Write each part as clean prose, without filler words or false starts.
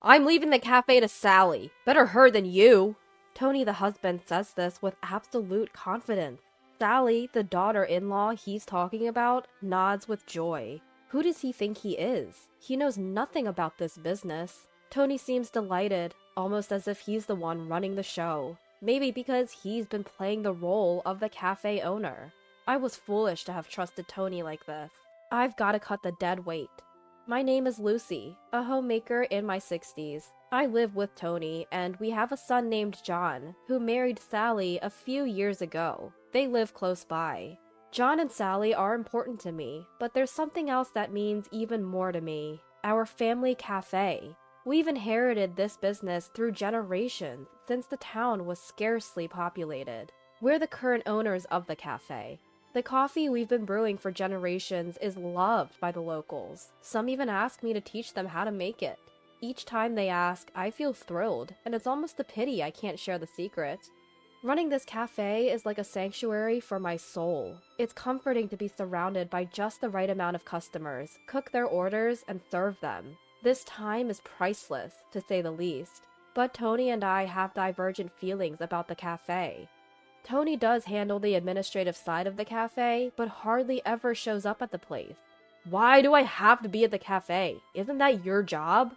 I'm leaving the cafe to Sally. Better her than you. Tony, the husband, says this with absolute confidence. Sally, the daughter-in-law he's talking about, nods with joy. Who does he think he is? He knows nothing about this business. Tony seems delighted, almost as if he's the one running the show. Maybe because he's been playing the role of the cafe owner. I was foolish to have trusted Tony like this. I've gotta cut the dead weight. My name is Lucy, a homemaker in my 60s. I live with Tony, and we have a son named John, who married Sally a few years ago. They live close by. John and Sally are important to me, but there's something else that means even more to me. Our family cafe. We've inherited this business through generations, since the town was scarcely populated. We're the current owners of the cafe. The coffee we've been brewing for generations is loved by the locals. Some even ask me to teach them how to make it. Each time they ask, I feel thrilled, and it's almost a pity I can't share the secret. Running this cafe is like a sanctuary for my soul. It's comforting to be surrounded by just the right amount of customers, cook their orders, and serve them. This time is priceless, to say the least. But Tony and I have divergent feelings about the cafe. Tony does handle the administrative side of the cafe, but hardly ever shows up at the place. Why do I have to be at the cafe? Isn't that your job?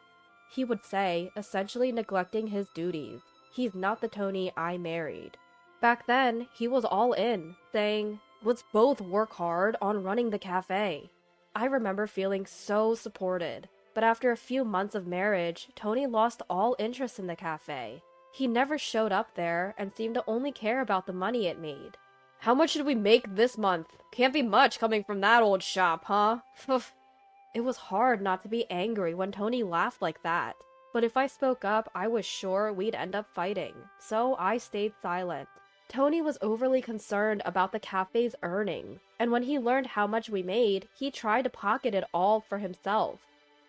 He would say, essentially neglecting his duties. He's not the Tony I married. Back then, he was all in, saying, let's both work hard on running the cafe. I remember feeling so supported, but after a few months of marriage, Tony lost all interest in the cafe. He never showed up there and seemed to only care about the money it made. How much did we make this month? Can't be much coming from that old shop, huh? It was hard not to be angry when Tony laughed like that. But if I spoke up, I was sure we'd end up fighting, so I stayed silent. Tony was overly concerned about the cafe's earnings, and when he learned how much we made, he tried to pocket it all for himself.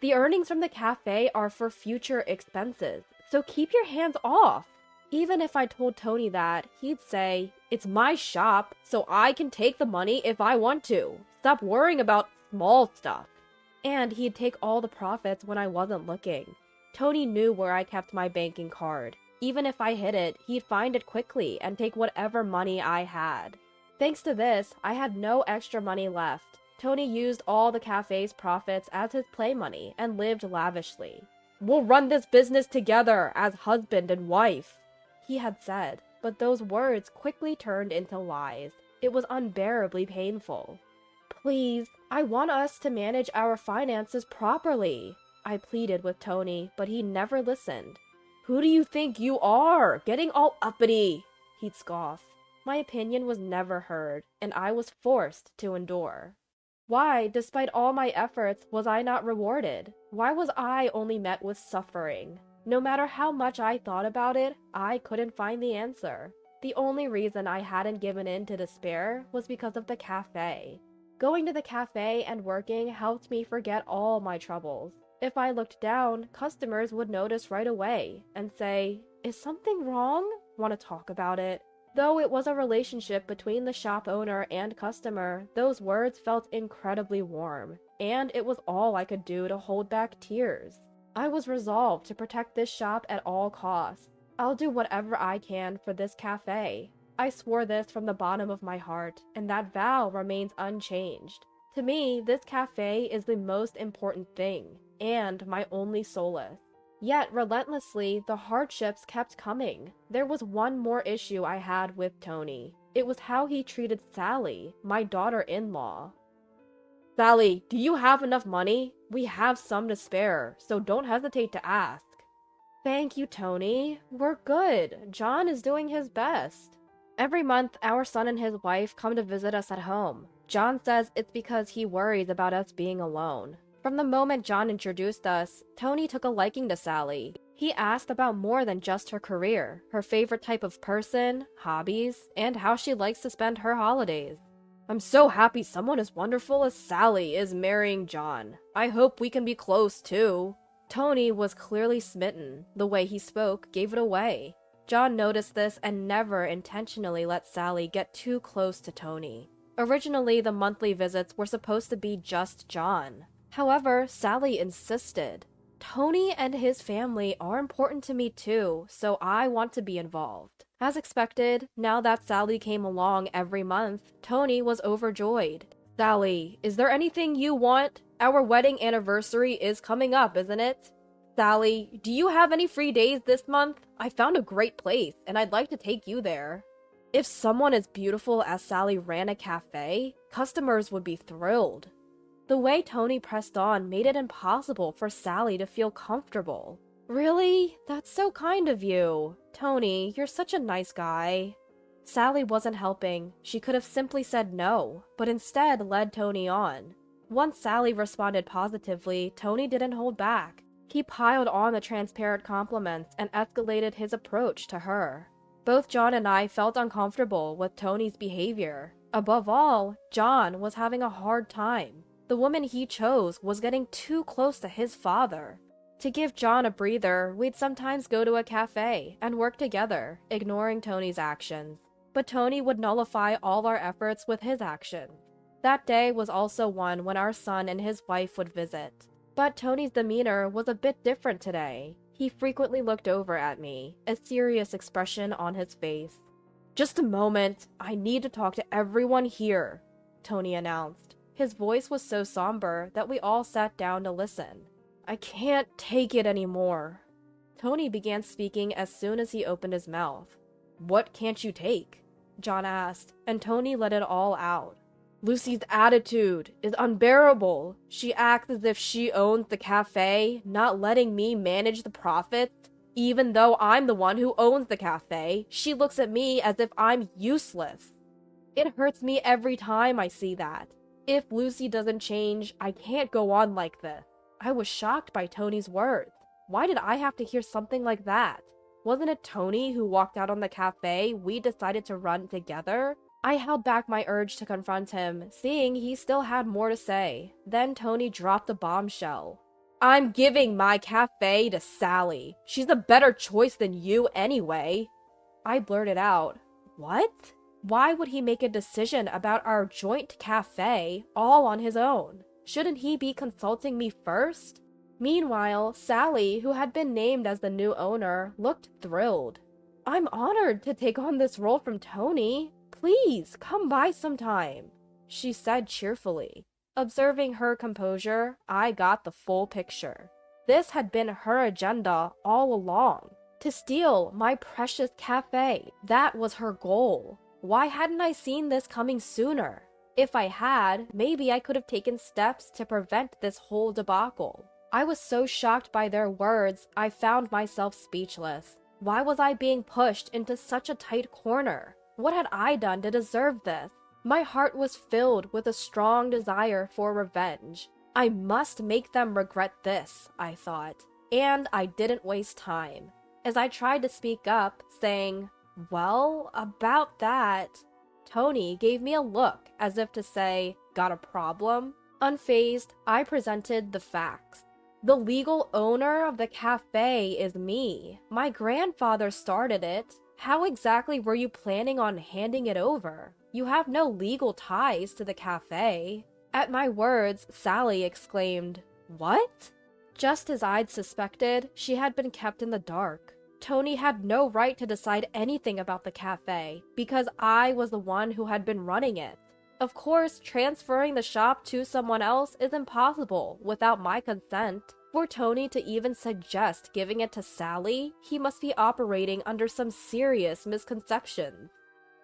The earnings from the cafe are for future expenses, so keep your hands off. Even if I told Tony that, he'd say, it's my shop, so I can take the money if I want to. Stop worrying about small stuff. And he'd take all the profits when I wasn't looking. Tony knew where I kept my banking card. Even if I hid it, he'd find it quickly and take whatever money I had. Thanks to this, I had no extra money left. Tony used all the cafe's profits as his play money and lived lavishly. We'll run this business together as husband and wife, he had said, but those words quickly turned into lies. It was unbearably painful. Please, I want us to manage our finances properly, I pleaded with Tony, but he never listened. Who do you think you are, getting all uppity? He'd scoff. My opinion was never heard, and I was forced to endure. Why, despite all my efforts, was I not rewarded? Why was I only met with suffering? No matter how much I thought about it, I couldn't find the answer. The only reason I hadn't given in to despair was because of the cafe. Going to the cafe and working helped me forget all my troubles. If I looked down, customers would notice right away and say, is something wrong? Want to talk about it? Though it was a relationship between the shop owner and customer, those words felt incredibly warm, and it was all I could do to hold back tears. I was resolved to protect this shop at all costs. I'll do whatever I can for this cafe. I swore this from the bottom of my heart, and that vow remains unchanged. To me, this cafe is the most important thing, and my only solace. Yet, relentlessly, the hardships kept coming. There was one more issue I had with Tony. It was how he treated Sally, my daughter-in-law. Sally, do you have enough money? We have some to spare, so don't hesitate to ask. Thank you, Tony. We're good. John is doing his best. Every month, our son and his wife come to visit us at home. John says it's because he worries about us being alone. From the moment John introduced us, Tony took a liking to Sally. He asked about more than just her career, her favorite type of person, hobbies, and how she likes to spend her holidays. I'm so happy someone as wonderful as Sally is marrying John. I hope we can be close, too. Tony was clearly smitten. The way he spoke gave it away. John noticed this and never intentionally let Sally get too close to Tony. Originally, the monthly visits were supposed to be just John. However, Sally insisted. Tony and his family are important to me too, so I want to be involved. As expected, now that Sally came along every month, Tony was overjoyed. Sally, is there anything you want? Our wedding anniversary is coming up, isn't it? Sally, do you have any free days this month? I found a great place, and I'd like to take you there. If someone as beautiful as Sally ran a cafe, customers would be thrilled. The way Tony pressed on made it impossible for Sally to feel comfortable. Really? That's so kind of you. Tony, you're such a nice guy. Sally wasn't helping. She could have simply said no, but instead led Tony on. Once Sally responded positively, Tony didn't hold back. He piled on the transparent compliments and escalated his approach to her. Both John and I felt uncomfortable with Tony's behavior. Above all, John was having a hard time. The woman he chose was getting too close to his father. To give John a breather, we'd sometimes go to a cafe and work together, ignoring Tony's actions. But Tony would nullify all our efforts with his actions. That day was also one when our son and his wife would visit. But Tony's demeanor was a bit different today. He frequently looked over at me, a serious expression on his face. "Just a moment, I need to talk to everyone here," Tony announced. His voice was so somber that we all sat down to listen. "I can't take it anymore." Tony began speaking as soon as he opened his mouth. "What can't you take?" John asked, and Tony let it all out. "Lucy's attitude is unbearable. She acts as if she owns the cafe, not letting me manage the profits. Even though I'm the one who owns the cafe, she looks at me as if I'm useless. It hurts me every time I see that. If Lucy doesn't change, I can't go on like this." I was shocked by Tony's words. Why did I have to hear something like that? Wasn't it Tony who walked out on the cafe we decided to run together? I held back my urge to confront him, seeing he still had more to say. Then Tony dropped a bombshell. "I'm giving my cafe to Sally. She's a better choice than you anyway." I blurted out, "What? Why would he make a decision about our joint cafe all on his own? Shouldn't he be consulting me first?" Meanwhile, Sally, who had been named as the new owner, looked thrilled. "I'm honored to take on this role from Tony. Please, come by sometime," she said cheerfully. Observing her composure, I got the full picture. This had been her agenda all along. To steal my precious cafe. That was her goal. Why hadn't I seen this coming sooner? If I had, maybe I could have taken steps to prevent this whole debacle. I was so shocked by their words, I found myself speechless. Why was I being pushed into such a tight corner? What had I done to deserve this? My heart was filled with a strong desire for revenge. I must make them regret this, I thought. And I didn't waste time. As I tried to speak up, saying, "Well, about that," Tony gave me a look as if to say, "Got a problem?" Unfazed, I presented the facts. The legal owner of the cafe is me. My grandfather started it. How exactly were you planning on handing it over? You have no legal ties to the cafe. At my words, Sally exclaimed, "What?" Just as I'd suspected, she had been kept in the dark. Tony had no right to decide anything about the cafe, because I was the one who had been running it. Of course, transferring the shop to someone else is impossible without my consent. For Tony to even suggest giving it to Sally, he must be operating under some serious misconceptions.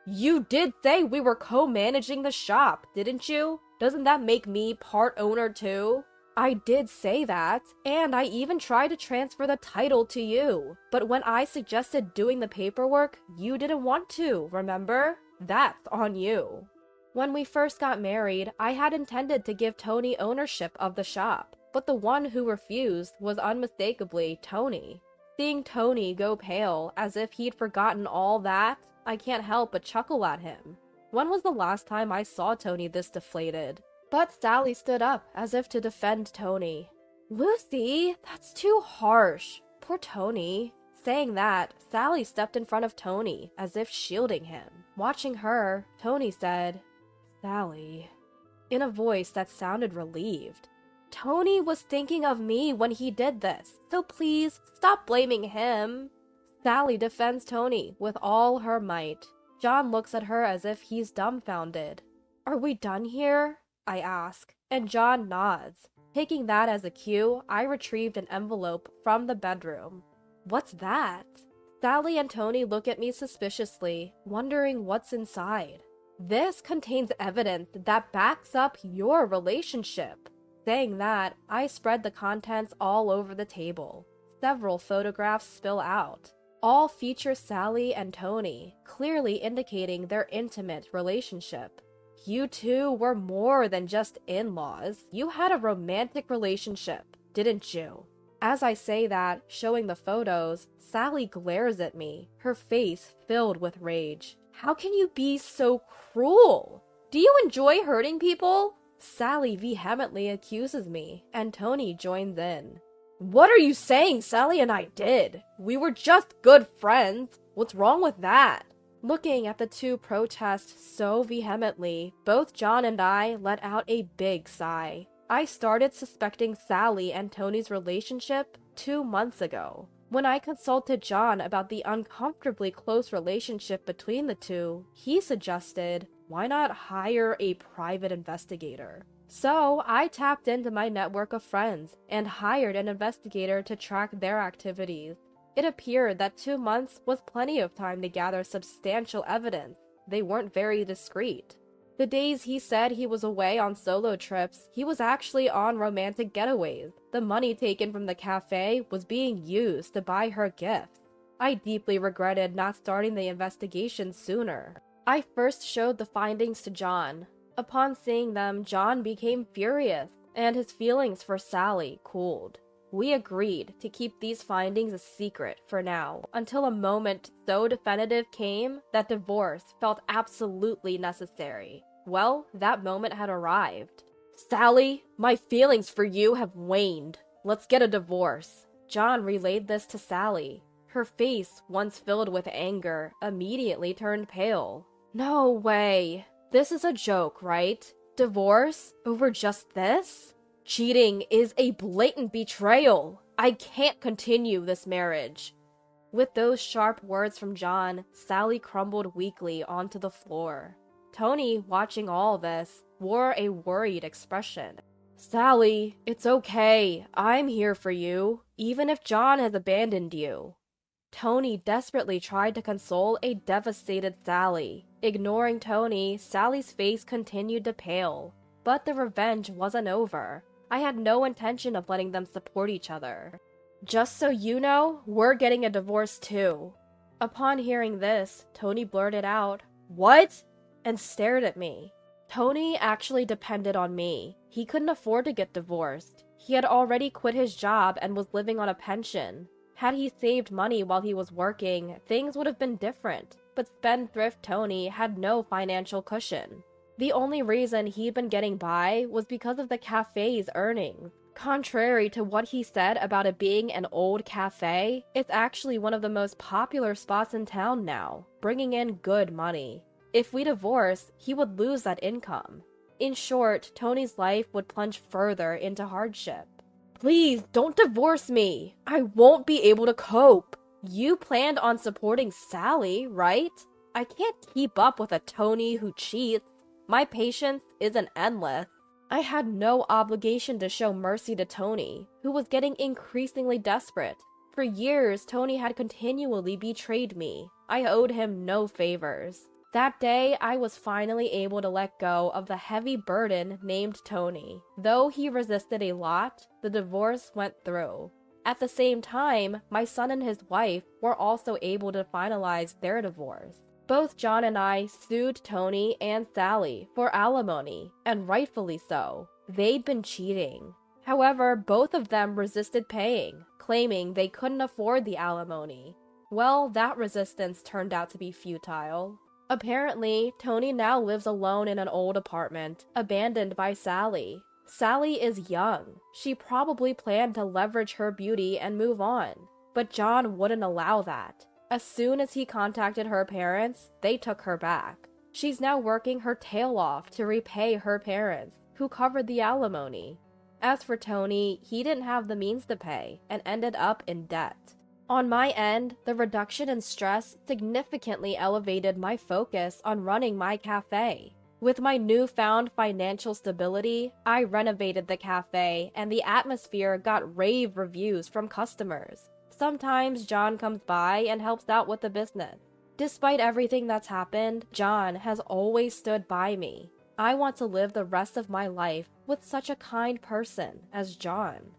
"You did say we were co-managing the shop, didn't you? Doesn't that make me part owner too?" "I did say that, and I even tried to transfer the title to you. But when I suggested doing the paperwork, you didn't want to, remember? That's on you." When we first got married, I had intended to give Tony ownership of the shop, but the one who refused was unmistakably Tony. Seeing Tony go pale, as if he'd forgotten all that, I can't help but chuckle at him. When was the last time I saw Tony this deflated? But Sally stood up, as if to defend Tony. "Lucy, that's too harsh. Poor Tony." Saying that, Sally stepped in front of Tony, as if shielding him. Watching her, Tony said, "Sally," in a voice that sounded relieved. Tony was thinking of me when he did this, so please stop blaming him. Sally defends Tony with all her might. John looks at her as if he's dumbfounded. Are we done here? I ask, and John nods. Taking that as a cue, I retrieved an envelope from the bedroom. What's that? Sally and Tony look at me suspiciously, wondering what's inside. This contains evidence that backs up your relationship. Saying that, I spread the contents all over the table. Several photographs spill out. All feature Sally and Tony, clearly indicating their intimate relationship. You two were more than just in-laws. You had a romantic relationship, didn't you? As I say that, showing the photos, Sally glares at me, her face filled with rage. How can you be so cruel? Do you enjoy hurting people? Sally vehemently accuses me, and Tony joins in. What are you saying Sally and I did? We were just good friends. What's wrong with that? Looking at the two protest so vehemently, both John and I let out a big sigh. I started suspecting Sally and Tony's relationship 2 months ago. When I consulted John about the uncomfortably close relationship between the two, he suggested, why not hire a private investigator? So I tapped into my network of friends and hired an investigator to track their activities. It appeared that 2 months was plenty of time to gather substantial evidence. They weren't very discreet. The days he said he was away on solo trips, he was actually on romantic getaways. The money taken from the cafe was being used to buy her gifts. I deeply regretted not starting the investigation sooner. I first showed the findings to John. Upon seeing them, John became furious, and his feelings for Sally cooled. We agreed to keep these findings a secret for now, until a moment so definitive came that divorce felt absolutely necessary. Well, that moment had arrived. Sally, my feelings for you have waned. Let's get a divorce. John relayed this to Sally. Her face, once filled with anger, immediately turned pale. No way. This is a joke, right? Divorce? Over just this? Cheating is a blatant betrayal. I can't continue this marriage. With those sharp words from John, Sally crumbled weakly onto the floor. Tony, watching all this, wore a worried expression. Sally, it's okay. I'm here for you, even if John has abandoned you. Tony desperately tried to console a devastated Sally. Ignoring Tony, Sally's face continued to pale. But the revenge wasn't over. I had no intention of letting them support each other. Just so you know, we're getting a divorce too. Upon hearing this, Tony blurted out, What? And stared at me. Tony actually depended on me. He couldn't afford to get divorced. He had already quit his job and was living on a pension. Had he saved money while he was working, things would have been different, but spendthrift Tony had no financial cushion. The only reason he'd been getting by was because of the cafe's earnings. Contrary to what he said about it being an old cafe, it's actually one of the most popular spots in town now, bringing in good money. If we divorce, he would lose that income. In short, Tony's life would plunge further into hardship. Please, don't divorce me. I won't be able to cope. You planned on supporting Sally, right? I can't keep up with a Tony who cheats. My patience isn't endless. I had no obligation to show mercy to Tony, who was getting increasingly desperate. For years, Tony had continually betrayed me. I owed him no favors. That day, I was finally able to let go of the heavy burden named Tony. Though he resisted a lot, the divorce went through. At the same time, my son and his wife were also able to finalize their divorce. Both John and I sued Tony and Sally for alimony, and rightfully so. They'd been cheating. However, both of them resisted paying, claiming they couldn't afford the alimony. Well, that resistance turned out to be futile. Apparently, Tony now lives alone in an old apartment, abandoned by Sally. Sally is young. She probably planned to leverage her beauty and move on. But John wouldn't allow that. As soon as he contacted her parents, they took her back. She's now working her tail off to repay her parents, who covered the alimony. As for Tony, he didn't have the means to pay and ended up in debt. On my end, the reduction in stress significantly elevated my focus on running my cafe. With my newfound financial stability, I renovated the cafe and the atmosphere got rave reviews from customers. Sometimes John comes by and helps out with the business. Despite everything that's happened, John has always stood by me. I want to live the rest of my life with such a kind person as John.